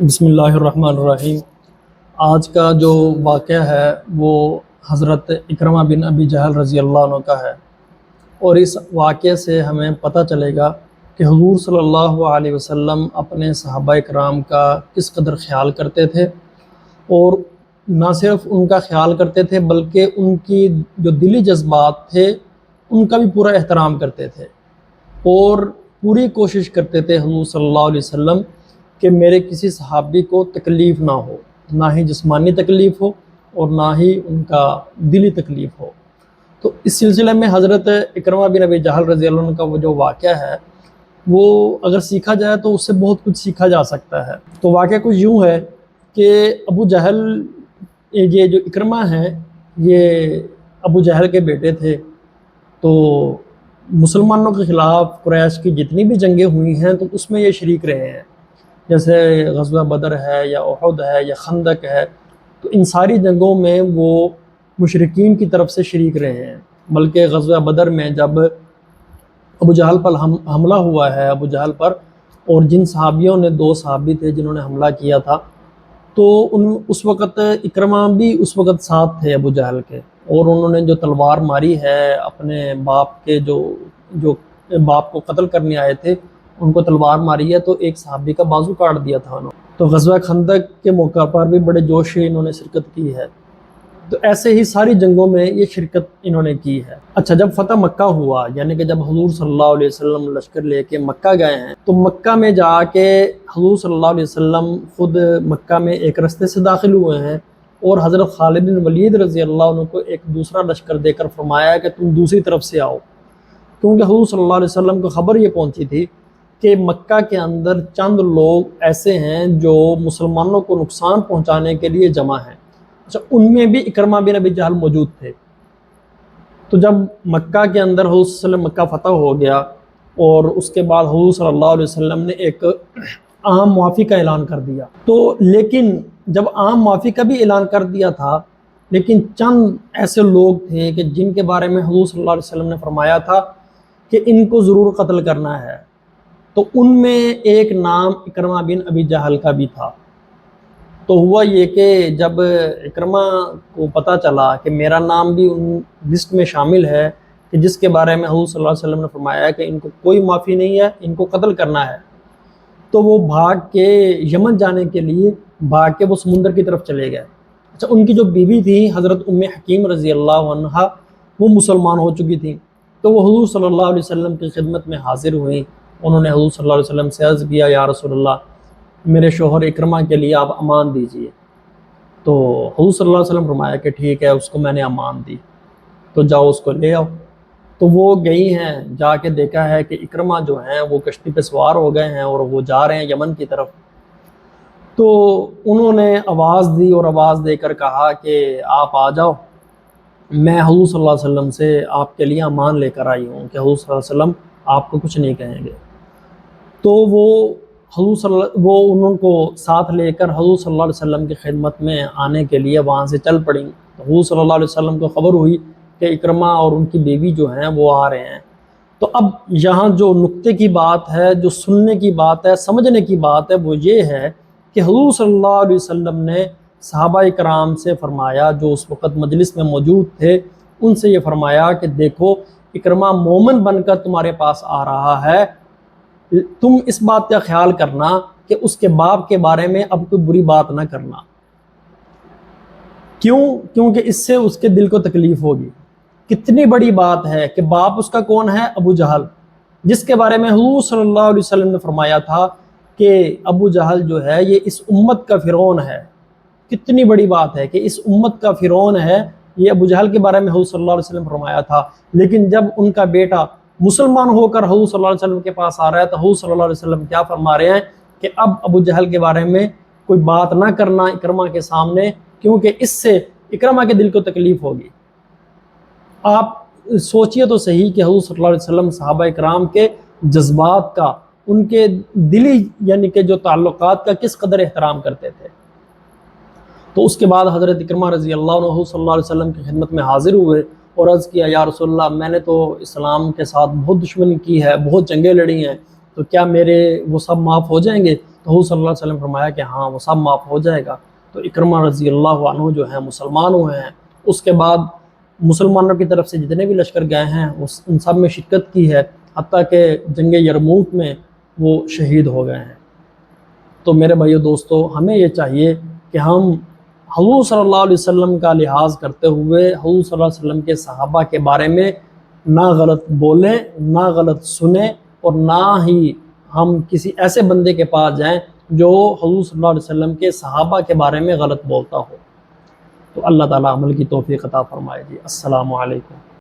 بسم اللہ الرحمن الرحیم۔ آج کا جو واقعہ ہے وہ حضرت اکرمہ بن ابی جہل رضی اللہ عنہ کا ہے، اور اس واقعے سے ہمیں پتہ چلے گا کہ حضور صلی اللہ علیہ وسلم اپنے صحابہ کرام کا کس قدر خیال کرتے تھے، اور نہ صرف ان کا خیال کرتے تھے بلکہ ان کی جو دلی جذبات تھے ان کا بھی پورا احترام کرتے تھے، اور پوری کوشش کرتے تھے حضور صلی اللہ علیہ وسلم کہ میرے کسی صحابی کو تکلیف نہ ہو، نہ ہی جسمانی تکلیف ہو اور نہ ہی ان کا دلی تکلیف ہو۔ تو اس سلسلے میں حضرت اکرمہ بن ابی جہل رضی اللہ عنہ کا وہ جو واقعہ ہے وہ اگر سیکھا جائے تو اس سے بہت کچھ سیکھا جا سکتا ہے۔ تو واقعہ کچھ یوں ہے کہ ابو جہل، یہ جو اکرمہ ہیں یہ ابو جہل کے بیٹے تھے، تو مسلمانوں کے خلاف قریش کی جتنی بھی جنگیں ہوئی ہیں تو اس میں یہ شریک رہے ہیں، جیسے غزوہ بدر ہے یا احد ہے یا خندق ہے، تو ان ساری جنگوں میں وہ مشرکین کی طرف سے شریک رہے ہیں۔ بلکہ غزوہ بدر میں جب ابو جہل پر حملہ ہوا ہے، ابو جہل پر، اور جن صحابیوں نے، 2 صحابی تھے جنہوں نے حملہ کیا تھا، تو اس وقت اکرمہ بھی اس وقت ساتھ تھے ابو جہل کے، اور انہوں نے جو تلوار ماری ہے اپنے باپ کے، جو باپ کو قتل کرنے آئے تھے ان کو تلوار ماری ہے، تو ایک صحابی کا بازو کاٹ دیا تھا انہوں نے۔ تو غزوہ خندق کے موقع پر بھی بڑے جوش سے انہوں نے شرکت کی ہے۔ تو ایسے ہی ساری جنگوں میں یہ شرکت انہوں نے کی ہے۔ اچھا، جب فتح مکہ ہوا، یعنی کہ جب حضور صلی اللہ علیہ وسلم لشکر لے کے مکہ گئے ہیں، تو مکہ میں جا کے حضور صلی اللہ علیہ وسلم خود مکہ میں ایک رستے سے داخل ہوئے ہیں، اور حضرت خالد بن ولید رضی اللہ عنہ کو ایک دوسرا لشکر دے کر فرمایا کہ تم دوسری طرف سے آؤ، کیونکہ حضور صلی اللہ علیہ وسلم کو خبر یہ پہنچی تھی کہ مکہ کے اندر چند لوگ ایسے ہیں جو مسلمانوں کو نقصان پہنچانے کے لیے جمع ہیں۔ اچھا، ان میں بھی اکرمہ بن ابی جہل موجود تھے۔ تو جب مکہ کے اندر حضور صلی اللہ علیہ وسلم مکہ فتح ہو گیا، اور اس کے بعد حضور صلی اللہ علیہ وسلم نے ایک عام معافی کا اعلان کر دیا، تو لیکن جب عام معافی کا بھی اعلان کر دیا تھا، لیکن چند ایسے لوگ تھے کہ جن کے بارے میں حضور صلی اللہ علیہ وسلم نے فرمایا تھا کہ ان کو ضرور قتل کرنا ہے، تو ان میں ایک نام اکرمہ بن ابی جہل کا بھی تھا۔ تو ہوا یہ کہ جب اکرمہ کو پتہ چلا کہ میرا نام بھی ان لسٹ میں شامل ہے کہ جس کے بارے میں حضور صلی اللہ علیہ وسلم نے فرمایا کہ ان کو کوئی معافی نہیں ہے، ان کو قتل کرنا ہے، تو وہ بھاگ کے یمن جانے کے لیے وہ سمندر کی طرف چلے گئے۔ اچھا، ان کی جو بیوی تھی حضرت ام حکیم رضی اللہ عنہا، وہ مسلمان ہو چکی تھیں، تو وہ حضور صلی اللہ علیہ وسلم کی خدمت میں حاضر ہوئیں۔ انہوں نے حضور صلی اللہ علیہ وسلم سے عرض کیا، یا رسول اللہ، میرے شوہر اکرمہ کے لیے آپ امان دیجئے۔ تو حضور صلی اللہ علیہ وسلم فرمایا کہ ٹھیک ہے، اس کو میں نے امان دی، تو جاؤ اس کو لے آؤ۔ تو وہ گئی ہیں، جا کے دیکھا ہے کہ اکرمہ جو ہیں وہ کشتی پہ سوار ہو گئے ہیں اور وہ جا رہے ہیں یمن کی طرف۔ تو انہوں نے آواز دی، اور آواز دے کر کہا کہ آپ آ جاؤ، میں حضور صلی اللہ علیہ وسلم سے آپ کے لیے امان لے کر آئی ہوں کہ حضور صلی اللہ علیہ وسلم آپ کو کچھ نہیں کہیں گے۔ تو وہ انہوں کو ساتھ لے کر حضور صلی اللہ علیہ وسلم کی خدمت میں آنے کے لیے وہاں سے چل پڑیں۔ تو حضور صلی اللہ علیہ وسلم کو خبر ہوئی کہ اکرمہ اور ان کی بیوی جو ہیں وہ آ رہے ہیں۔ تو اب یہاں جو نقطے کی بات ہے، جو سننے کی بات ہے، سمجھنے کی بات ہے، وہ یہ ہے کہ حضور صلی اللہ علیہ وسلم نے صحابہ کرام سے فرمایا، جو اس وقت مجلس میں موجود تھے، ان سے یہ فرمایا کہ دیکھو، اکرمہ مومن بن کر تمہارے پاس آ رہا ہے، تم اس بات کا خیال کرنا کہ اس کے باپ کے بارے میں اب کوئی بری بات نہ کرنا۔ کیونکہ اس سے اس کے دل کو تکلیف ہوگی۔ کتنی بڑی بات ہے کہ باپ اس کا کون ہے؟ ابو جہل، جس کے بارے میں حضور صلی اللہ علیہ وسلم نے فرمایا تھا کہ ابو جہل جو ہے یہ اس امت کا فرعون ہے۔ کتنی بڑی بات ہے کہ اس امت کا فرعون ہے، یہ ابو جہل کے بارے میں حضور صلی اللہ علیہ وسلم فرمایا تھا۔ لیکن جب ان کا بیٹا مسلمان ہو کر حضور صلی اللہ علیہ وسلم کے پاس آ رہا ہے، تو حضور صلی اللہ علیہ وسلم کیا فرما رہے ہیں کہ اب ابو جہل کے بارے میں کوئی بات نہ کرنا اکرمہ کے سامنے، کیونکہ اس سے اکرمہ کے دل کو تکلیف ہوگی۔ آپ سوچئے تو صحیح کہ حضور صلی اللہ علیہ وسلم صحابہ کرام کے جذبات کا، ان کے دلی یعنی کہ جو تعلقات کا کس قدر احترام کرتے تھے۔ تو اس کے بعد حضرت اکرمہ رضی اللہ عنہ صلی اللہ علیہ وسلم کی خدمت میں حاضر ہوئے اور عرض کیا، یا رسول اللہ، میں نے تو اسلام کے ساتھ بہت دشمنی کی ہے، بہت جنگیں لڑی ہیں، تو کیا میرے وہ سب معاف ہو جائیں گے؟ تو حضور صلی اللہ علیہ وسلم فرمایا کہ ہاں وہ سب معاف ہو جائے گا۔ تو اکرمہ رضی اللہ عنہ جو ہیں مسلمان ہوئے ہیں، اس کے بعد مسلمانوں کی طرف سے جتنے بھی لشکر گئے ہیں ان سب میں شرکت کی ہے، حتیٰ کہ جنگ یرموک میں وہ شہید ہو گئے ہیں۔ تو میرے بھائیو دوستو، ہمیں یہ چاہیے کہ ہم حضور صلی اللہ علیہ وسلم کا لحاظ کرتے ہوئے حضور صلی اللہ علیہ وسلم کے صحابہ کے بارے میں نہ غلط بولیں، نہ غلط سنیں، اور نہ ہی ہم کسی ایسے بندے کے پاس جائیں جو حضور صلی اللہ علیہ وسلم کے صحابہ کے بارے میں غلط بولتا ہو۔ تو اللہ تعالیٰ عمل کی توفیق عطا فرمائے جی۔ السلام علیکم۔